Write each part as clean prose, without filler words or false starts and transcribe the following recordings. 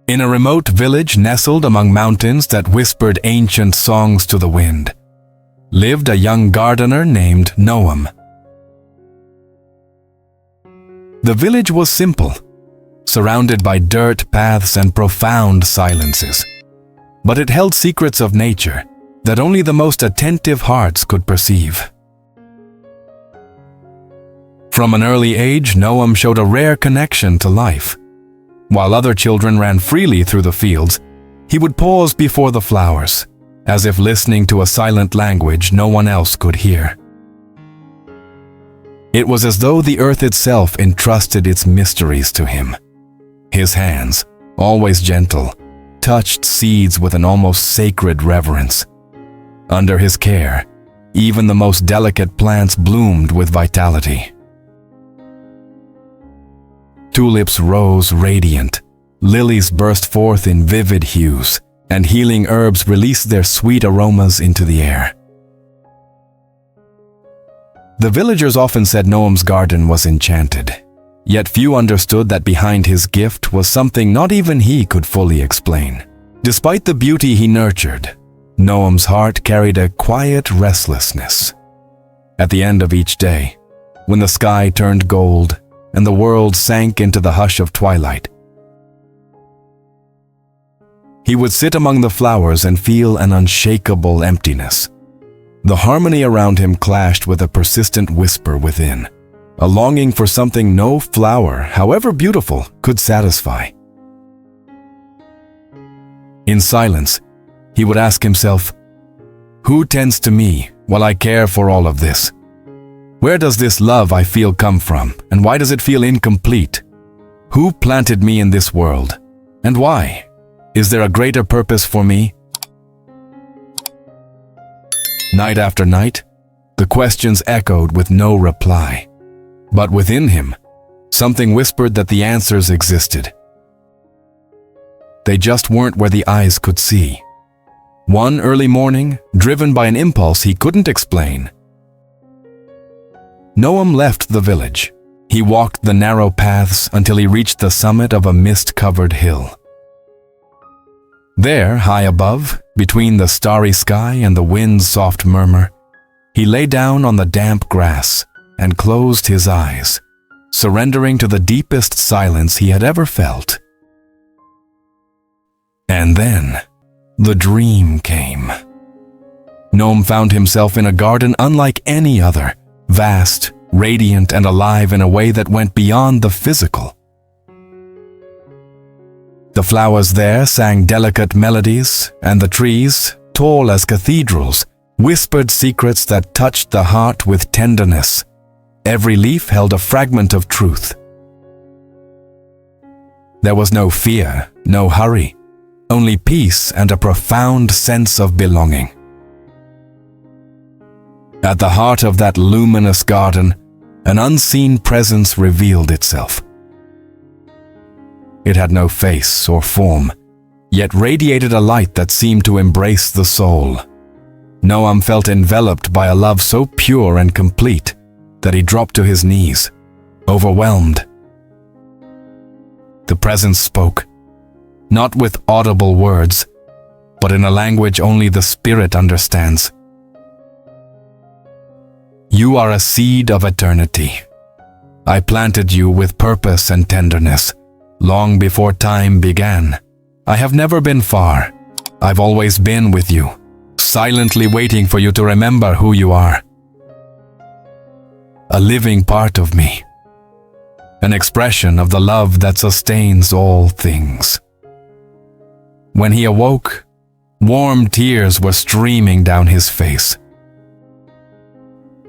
In a remote village nestled among mountains that whispered ancient songs to the wind, lived a young gardener named Noam. The village was simple, surrounded by dirt paths and profound silences, but it held secrets of nature that only the most attentive hearts could perceive. From an early age, Noam showed a rare connection to life. While other children ran freely through the fields, he would pause before the flowers, as if listening to a silent language no one else could hear. It was as though the earth itself entrusted its mysteries to him. His hands, always gentle, touched seeds with an almost sacred reverence. Under his care, even the most delicate plants bloomed with vitality. Tulips rose radiant, lilies burst forth in vivid hues, and healing herbs released their sweet aromas into the air. The villagers often said Noam's garden was enchanted, yet few understood that behind his gift was something not even he could fully explain. Despite the beauty he nurtured, Noam's heart carried a quiet restlessness. At the end of each day, when the sky turned gold and the world sank into the hush of twilight, he would sit among the flowers and feel an unshakable emptiness. The harmony around him clashed with a persistent whisper within, a longing for something no flower, however beautiful, could satisfy. In silence, he would ask himself, "Who tends to me while I care for all of this? Where does this love I feel come from, and why does it feel incomplete? Who planted me in this world, and why? Is there a greater purpose for me?" Night after night, the questions echoed with no reply. But within him, something whispered that the answers existed. They just weren't where the eyes could see. One early morning, driven by an impulse he couldn't explain, Noam left the village. He walked the narrow paths until he reached the summit of a mist-covered hill. There, high above, between the starry sky and the wind's soft murmur, he lay down on the damp grass and closed his eyes, surrendering to the deepest silence he had ever felt. And then, the dream came. Noam found himself in a garden unlike any other, vast, radiant, and alive in a way that went beyond the physical. The flowers there sang delicate melodies, and the trees, tall as cathedrals, whispered secrets that touched the heart with tenderness. Every leaf held a fragment of truth. There was no fear, no hurry, only peace and a profound sense of belonging. At the heart of that luminous garden, an unseen presence revealed itself. It had no face or form, yet radiated a light that seemed to embrace the soul. Noam felt enveloped by a love so pure and complete that he dropped to his knees, overwhelmed. The presence spoke, not with audible words, but in a language only the spirit understands. "You are a seed of eternity. I planted you with purpose and tenderness, long before time began. I have never been far. I've always been with you, silently waiting for you to remember who you are. A living part of me, an expression of the love that sustains all things." When he awoke, warm tears were streaming down his face.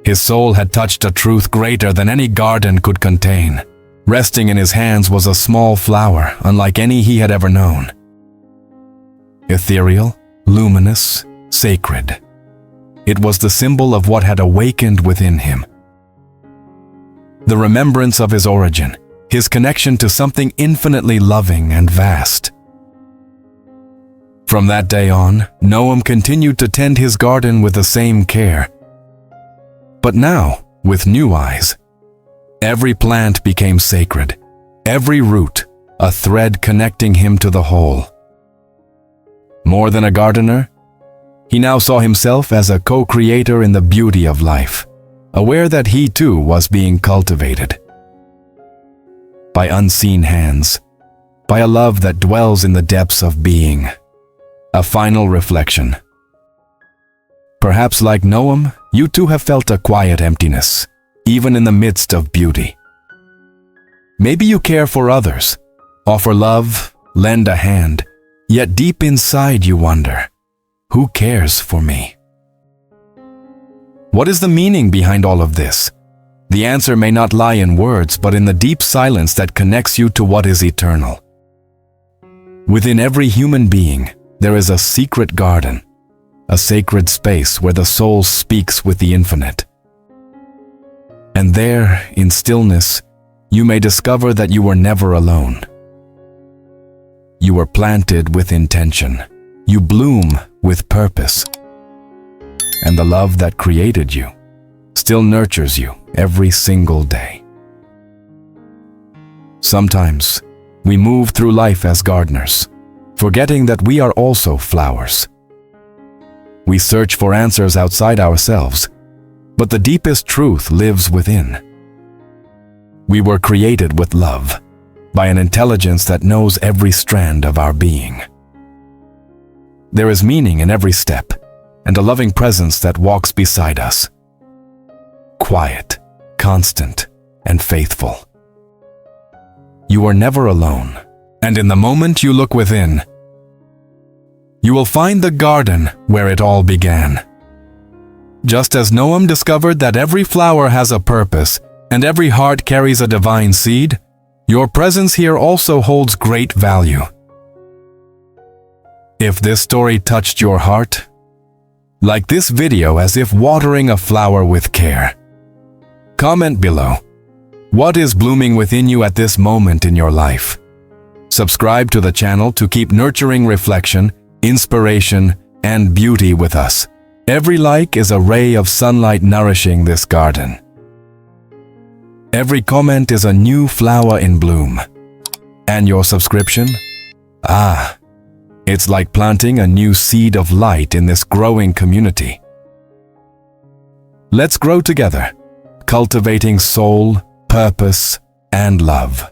His soul had touched a truth greater than any garden could contain. Resting in his hands was a small flower, unlike any he had ever known. Ethereal, luminous, sacred. It was the symbol of what had awakened within him. The remembrance of his origin, his connection to something infinitely loving and vast. From that day on, Noam continued to tend his garden with the same care. But now, with new eyes, every plant became sacred, every root, a thread connecting him to the whole. More than a gardener, he now saw himself as a co-creator in the beauty of life, aware that he too was being cultivated by unseen hands, by a love that dwells in the depths of being. A final reflection. Perhaps like Noam, you too have felt a quiet emptiness, even in the midst of beauty. Maybe you care for others, offer love, lend a hand, yet deep inside you wonder, who cares for me? What is the meaning behind all of this? The answer may not lie in words, but in the deep silence that connects you to what is eternal. Within every human being, there is a secret garden, a sacred space where the soul speaks with the infinite. And there, in stillness, you may discover that you were never alone. You were planted with intention. You bloom with purpose. And the love that created you still nurtures you every single day. Sometimes, we move through life as gardeners, forgetting that we are also flowers. We search for answers outside ourselves, but the deepest truth lives within. We were created with love, by an intelligence that knows every strand of our being. There is meaning in every step, and a loving presence that walks beside us. Quiet, constant, and faithful. You are never alone, and in the moment you look within, you will find the garden where it all began. Just as Noam discovered that every flower has a purpose and every heart carries a divine seed, your presence here also holds great value. If this story touched your heart, like this video as if watering a flower with care. Comment below. What is blooming within you at this moment in your life? Subscribe to the channel to keep nurturing reflection, inspiration, and beauty with us. Every like is a ray of sunlight nourishing this garden. Every comment is a new flower in bloom. And your subscription? It's like planting a new seed of light in this growing community. Let's grow together, cultivating soul, purpose, and love.